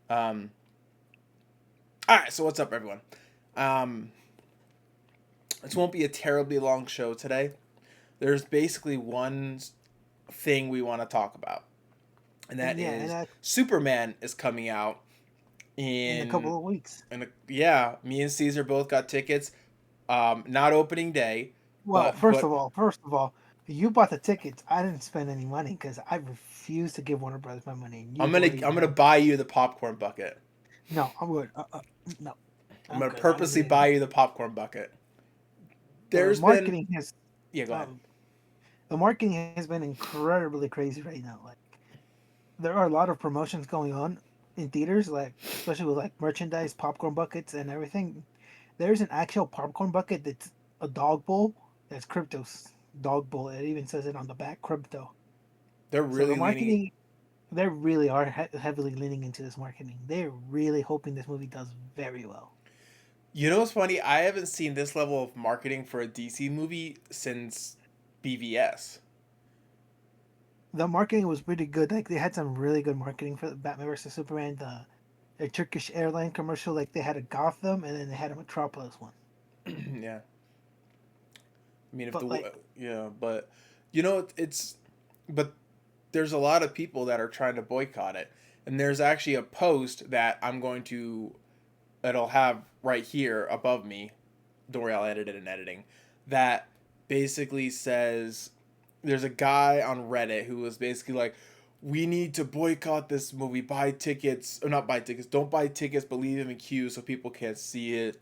Um, all right, so what's up, everyone? Um, this won't be a terribly long show today. There's basically one thing we want to talk about, and that And yeah, and is that Superman is coming out in a in, couple of weeks. yeah. Me and Caesar both got tickets. Not opening day, Well, but first of all, you bought the tickets. I didn't spend any money because I refuse to give Warner Brothers my money. And I'm you've gonna already I'm gonna had. buy you the popcorn bucket. No, I'm good. No, I'm I'm gonna good. I don't purposely need it. buy you the popcorn bucket. The There's been, marketing has, yeah, go ahead. um, the marketing has been incredibly crazy right now. Like there are a lot of promotions going on in theaters, like especially with like merchandise, popcorn buckets, and everything. There's an actual popcorn bucket that's a dog bowl. That's Crypto's dog bowl. It even says it on the back, Crypto. They're So the really leaning. marketing, they really are heavily leaning into this marketing. They're really hoping this movie does very well. You know what's funny? I haven't seen this level of marketing for a DC movie since BVS. The marketing was pretty good. Like they had some really good marketing for the Batman versus Superman. The Turkish airline commercial, like they had a Gotham and then they had a Metropolis one. Yeah, I mean, if But the, like, yeah, but you know, but there's a lot of people that are trying to boycott it, and there's actually a post that I'm going to that'll have right here above me. Don't worry, I'll edit it in editing. That basically says there's a guy on Reddit who was basically like, we need to boycott this movie, buy tickets, or not buy tickets, don't buy tickets, but leave them in queues so people can't see it,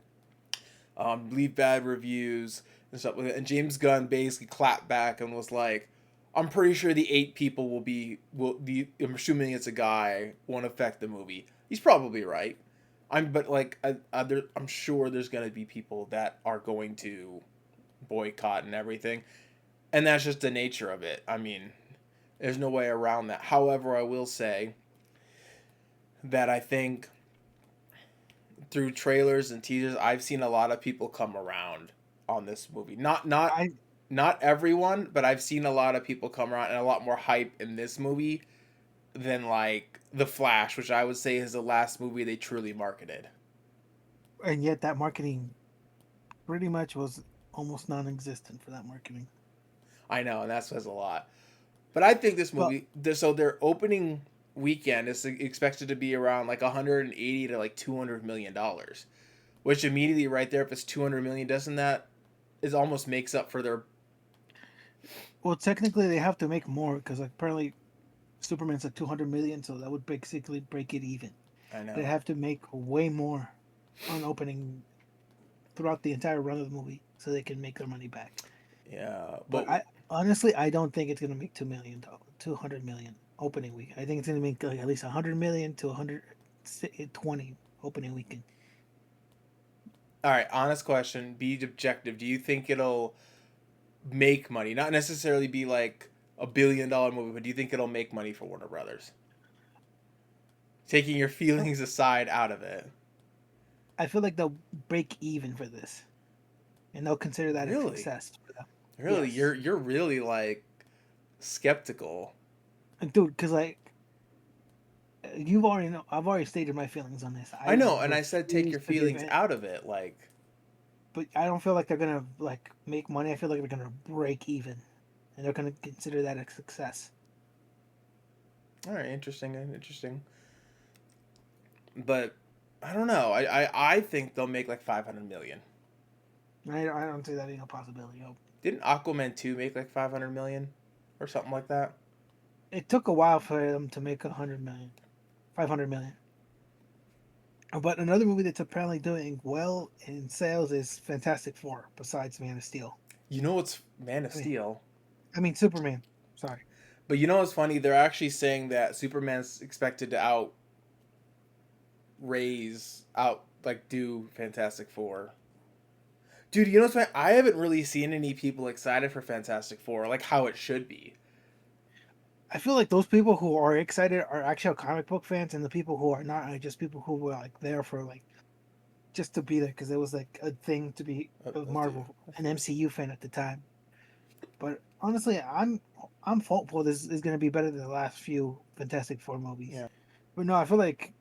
leave bad reviews and stuff like that. And James Gunn basically clapped back and was like, I'm pretty sure the 8 people will the I'm assuming it's a guy won't affect the movie. He's probably right. But like I'm sure there's gonna be people that are going to boycott and everything, and that's just the nature of it. I mean, there's no way around that. However, I will say that I think through trailers and teasers, I've seen a lot of people come around on this movie. I Not everyone, but I've seen a lot of people come around and a lot more hype in this movie than like The Flash, which I would say is the last movie they truly marketed. and yet that marketing pretty much was almost non-existent for that marketing. I know, and that says a lot. But I think this But movie, so their opening weekend is expected to be around like 180 to like 200 million dollars, which immediately right there, if it's 200 million, doesn't that is almost makes up for their. well, technically they have to make more because like apparently Superman's at 200 million, so that would basically break it even. I They know. have to make way more on opening throughout the entire run of the movie so they can make their money back. Yeah, But I honestly I don't think it's gonna make 2 million, 200 million opening week. I think it's gonna make like at least 100 million to 120 opening weekend. all right, honest question, be objective. Do you think it'll make money? Not necessarily be like a $1 billion movie, but do you think it'll make money for Warner Brothers? Taking your feelings aside out of it. I feel like they'll break even for this, and they'll consider that a Really? success for them. Really? Yes, You're really like skeptical. and dude, because like you've already know, I've already stated my feelings on this. I I know, and I said take refuse your to give feelings it, out of it. Like, but I don't feel like they're gonna like make money. I feel like they're gonna break even, and they're gonna consider that a success. all right, interesting, interesting. But I don't know. I think they'll make like 500 million. I don't see that being a possibility. Didn't Aquaman 2 make like 500 million or something like that? It took a while for them to make 100 million, 500 million. But another movie that's apparently doing well in sales is Fantastic Four, besides Man of Steel. You know what's Man of I mean, Steel? Superman. Sorry. But you know what's funny? They're actually saying that Superman's expected to out like do Fantastic Four. Dude, you know what's funny? I haven't really seen any people excited for Fantastic Four, like how it should be. I feel like those people who are excited are actual comic book fans, and the people who are not are just people who were like there for like just to be there because it was like a thing to be a Dude, Marvel, an MCU fan at the time. But honestly, I'm hopeful this is going to be better than the last few Fantastic Four movies. yeah. But no, I feel like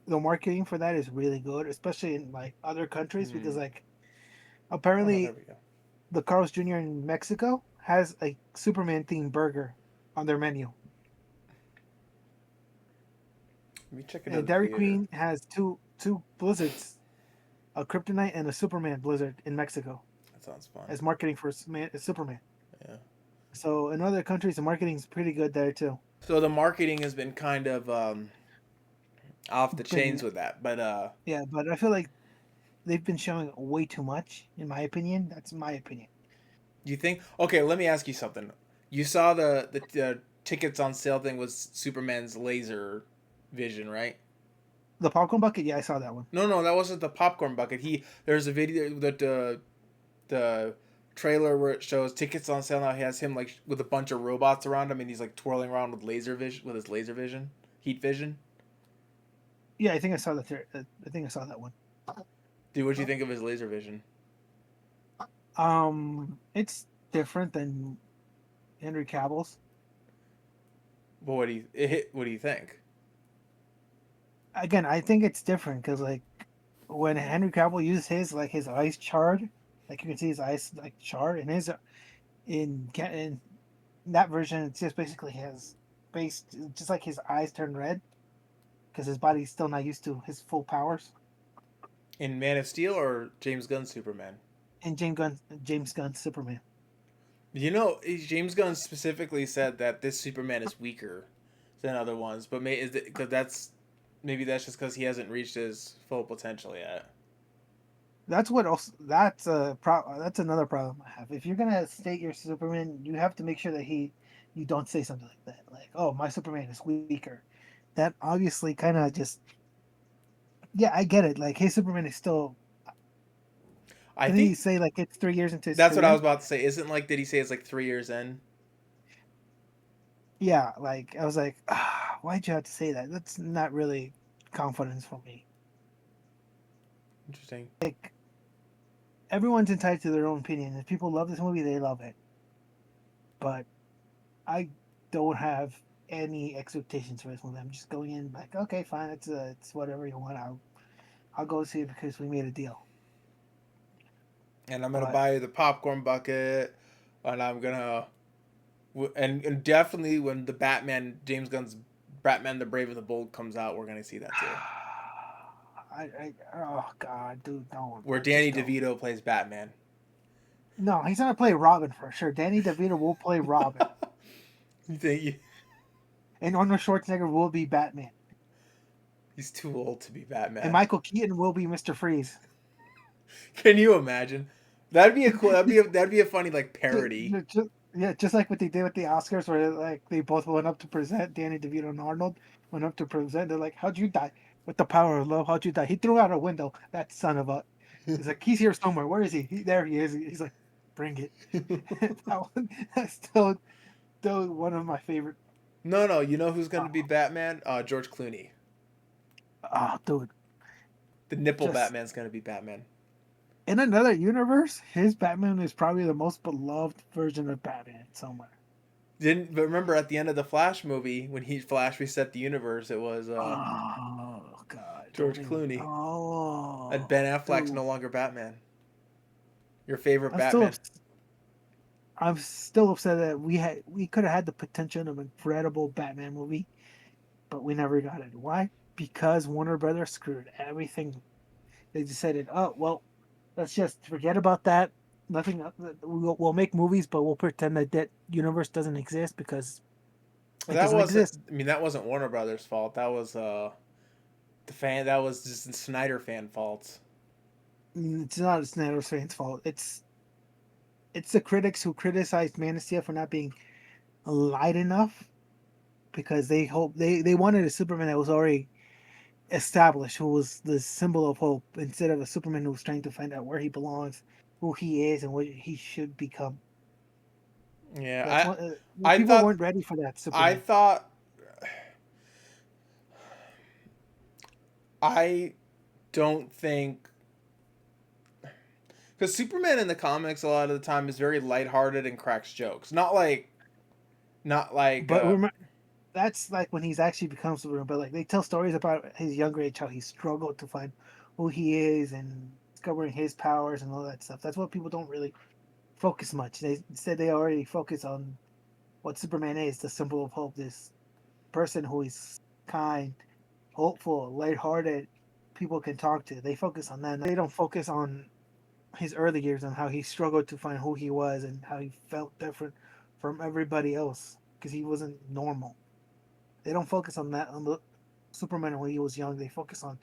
the marketing for that is really good, especially in like other countries, because Hmm. like Oh, there apparently we go. the Carl's Jr. in Mexico has a Superman themed burger on their menu, Let me check and another Dairy theater. Queen has two blizzards, a Kryptonite and a Superman blizzard in Mexico That sounds fun. as marketing for Superman. Yeah. So in other countries, the marketing's pretty good there too. So the marketing has been kind of off the chains Been with that, but Yeah, but I feel like they've been showing way too much, in my opinion. That's my opinion. you think? Okay, let me ask you something. You saw the tickets on sale thing was Superman's laser vision, right? The popcorn bucket, yeah, I saw that one. No, no, that wasn't the popcorn bucket. There's a video that the trailer where it shows tickets on sale now. He has him like with a bunch of robots around him, and he's like twirling around with laser vision with his laser vision, heat vision. Yeah, I think I saw that. I think I saw that one. Dude, what do you think of his laser vision? It's different than Henry Cavill's. Well, what do you think? Again, I think it's different because like when Henry Cavill used his, like his eyes charred, like you can see his eyes like charred, and his in that version, it's just basically his face, just like his eyes turn red because his body's still not used to his full powers. In Man of Steel or James Gunn Superman? And James Gunn Superman. You know, James Gunn specifically said that this Superman is weaker than other ones, but may is because that's maybe that's just because he hasn't reached his full potential yet. That's what else. That's another problem I have. If you're gonna state your Superman, you have to make sure that you don't say something like that. Like, oh, my Superman is weaker. That obviously kind of just, yeah, I get it. Like, hey, Superman is still. I Didn't he think say like it's 3 years into his that's what I was career? about to say. Isn't like did he say it's like 3 years in? Yeah, like I was like, why'd you have to say that? That's not really confidence for me. Interesting. Like, everyone's entitled to their own opinion. If people love this movie, they love it. But I don't have any expectations for this movie. I'm just going in like, okay, fine, it's whatever you want. I'll go see it because we made a deal. And I'm gonna But buy the popcorn bucket, and I'm gonna and definitely when the Batman James Gunn's Batman the Brave and the Bold comes out, we're gonna see that too. oh god, dude, don't, Where just Danny don't. DeVito plays Batman. No, he's gonna play Robin for sure. Danny DeVito will play Robin, You think and Arnold Schwarzenegger will be Batman, he's too old to be and Batman? Michael Keaton will be Mister Freeze. Can you imagine? That'd be a cool. That'd be a funny like parody. Yeah, just like what they did with the Oscars, where like they both went up to present. Danny DeVito and Arnold went up to present. They're like, "How'd you die?" With the power of love, how'd you die? He threw out a window. That son of a. He's like, he's here somewhere. Where is he? There he is. He's like, bring it. That one, that's still one of my favorite. No, no. You know who's gonna be Oh, Batman? George Clooney. dude, The nipple just Batman's gonna be Batman. in another universe, his Batman is probably the most beloved version of Batman somewhere. Didn't but remember at the end of the Flash movie when he Flash reset the universe, it was Oh God, don't George even. Clooney. And Ben Oh, Affleck's dude, no longer Batman. Your favorite I'm still Batman. ups- I'm still upset that we could have had the potential of an incredible Batman movie, but we never got it. Why? Because Warner Brothers screwed everything. They decided, oh well, let's just forget about that. Nothing. We'll make movies, but we'll pretend that that universe doesn't exist because Well, it that doesn't wasn't. exist. I mean, that wasn't Warner Brothers' fault. That was the fan. That was just the Snyder fan fault. It's not Snyder fans' fault. It's the critics who criticized Man of Steel for not being light enough because they wanted a Superman that was already established, who was the symbol of hope, instead of a Superman who was trying to find out where he belongs, who he is, and what he should become. That's Yeah, what I people thought weren't ready for that I Superman. thought I don't think because Superman in the comics a lot of the time is very lighthearted and cracks jokes. Not like But remember, that's like when he's actually become Superman. But like they tell stories about his younger age, how he struggled to find who he is and discovering his powers and all that stuff. That's what people don't really focus much. They instead they already focus on what Superman is, the symbol of hope. This person who is kind, hopeful, lighthearted, people can talk to. They focus on that. They don't focus on his early years and how he struggled to find who he was and how he felt different from everybody else because he wasn't normal. They don't focus on that on the Superman when he was young. They focus on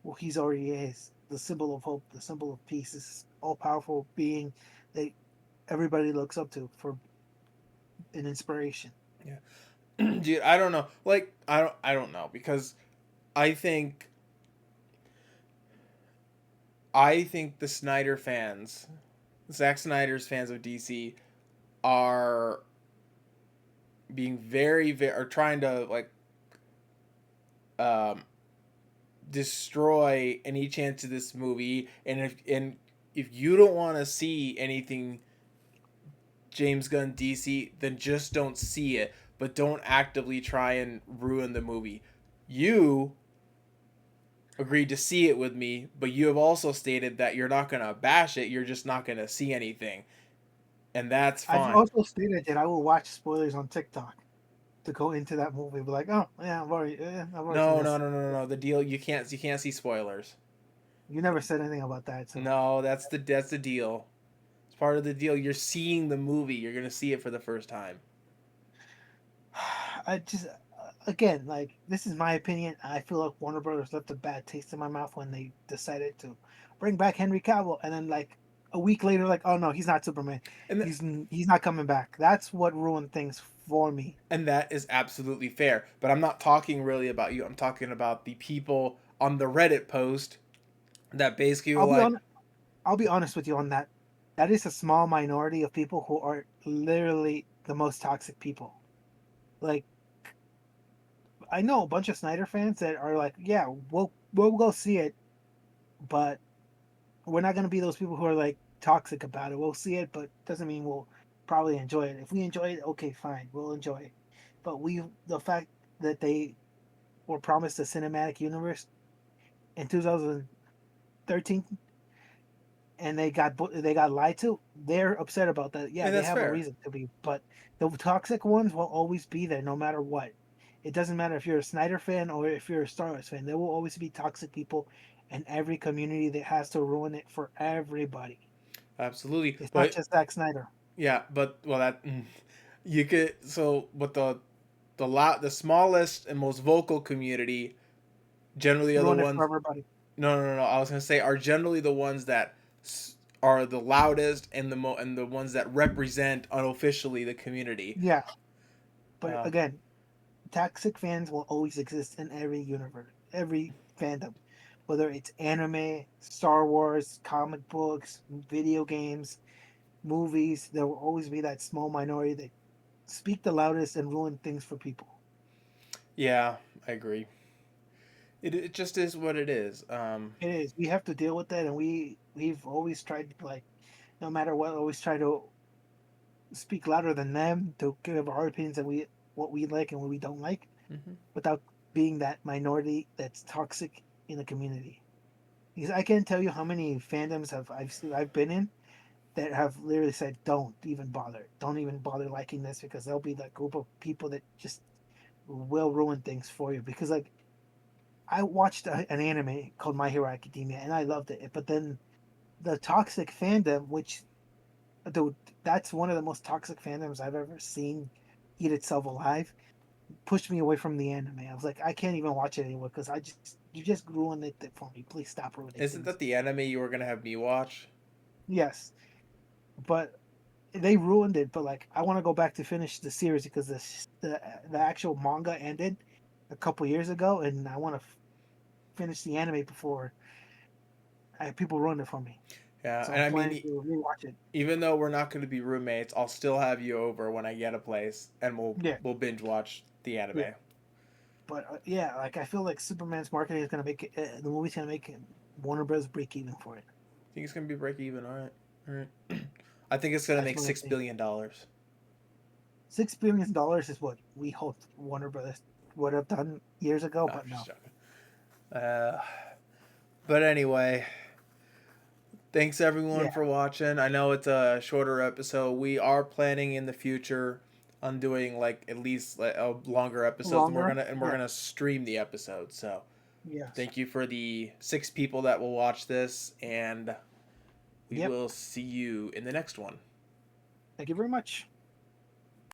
what he's already is, the symbol of hope, the symbol of peace, this all powerful being that everybody looks up to for an inspiration. Yeah. Dude, I don't know. Like I don't know because I think I think the Snyder fans, Zack Snyder's fans of DC are being very are trying to like um destroy any chance of this movie, and if you don't want to see anything James Gunn DC, then just don't see it, but don't actively try and ruin the movie. You agreed to see it with me, but you have also stated that you're not going to bash it, you're just not going to see anything, and that's I've fine. also stated that I will watch spoilers on TikTok to go into that movie. Be like, oh yeah, I've already seen No, no, this. no, no, no, no. The deal, you can't see spoilers. You never said anything about that, so No, that's the deal. It's part of the deal. You're seeing the movie. You're going to see it for the first time. I just again like this is my opinion. I feel like Warner Brothers left a bad taste in my mouth when they decided to bring back Henry Cavill, and then like a week later, like oh no, he's not Superman. And th- He's not coming back. That's what ruined things for me. and that is absolutely fair. But I'm not talking really about you. I'm talking about the people on the Reddit post that basically were I'll be like, on. I'll be honest with you on that. That is a small minority of people who are literally the most toxic people. Like I know a bunch of Snyder fans that are like, yeah, we'll go see it, but we're not gonna be those people who are like toxic about it. We'll see it, but doesn't mean we'll probably enjoy it. If we enjoy it, okay, fine, we'll enjoy it. But the fact that they were promised a cinematic universe in 2013 and they got lied to, they're upset about that. Yeah, and they that's have a fair. reason to be, but the toxic ones will always be there no matter what. It doesn't matter if you're a Snyder fan or if you're a Star Wars fan. There will always be toxic people in every community that has to ruin it for everybody. Absolutely. It's not But just Zack Snyder. yeah, but well that you could so but the smallest and most vocal community generally are the Ruin it for ones. everybody. No, no, no, no. I was gonna say are generally the ones that are the loudest and the ones that represent unofficially the community. Yeah, but Uh, again, toxic fans will always exist in every universe, every fandom, whether it's anime, Star Wars, comic books, video games, movies. There will always be that small minority that speak the loudest and ruin things for people. yeah, I agree. It just is what it is. It is. We have to deal with that, and we've always tried to like, no matter what, always try to speak louder than them to give our opinions and we what we like and what we don't like, Mhm. without being that minority that's toxic in the community. Because I can't tell you how many fandoms I've been in that have literally said, don't even bother liking this because there'll be that group of people that just will ruin things for you. Because like I watched an anime called My Hero Academia and I loved it, but then the toxic fandom, which dude, that's one of the most toxic fandoms I've ever seen eat itself alive, pushed me away from the anime. I was like, I can't even watch it anymore because I just you just ruined it for me. Please stop ruining Isn't things. that the anime you were gonna have me watch? Yes, but they ruined it. But like, I want to go back to finish the series because the actual manga ended a couple years ago, and I want to finish the anime before people ruin it for me. Yeah, So and I'm I planning mean, to rewatch it. even though we're not gonna be roommates, I'll still have you over when I get a place, and we'll Yeah, we'll binge watch the yeah. anime. But yeah, like I feel like Superman's marketing is gonna make it, the movie's gonna make Warner Bros. Break even for it. Think it's gonna be break even? All right, all right. I think it's gonna That's make my six opinion. billion dollars. $6 billion is what we hoped Warner Brothers would have done years ago, I'm but just no. joking. But anyway, thanks everyone Yeah, for watching. I know it's a shorter episode. We are planning in the future on doing like at least like, longer episodes, and longer. we're Yeah, gonna stream the episodes. So yes. thank you for the 6 people that will watch this, and we Yep. will see you in the next one. Thank you very much.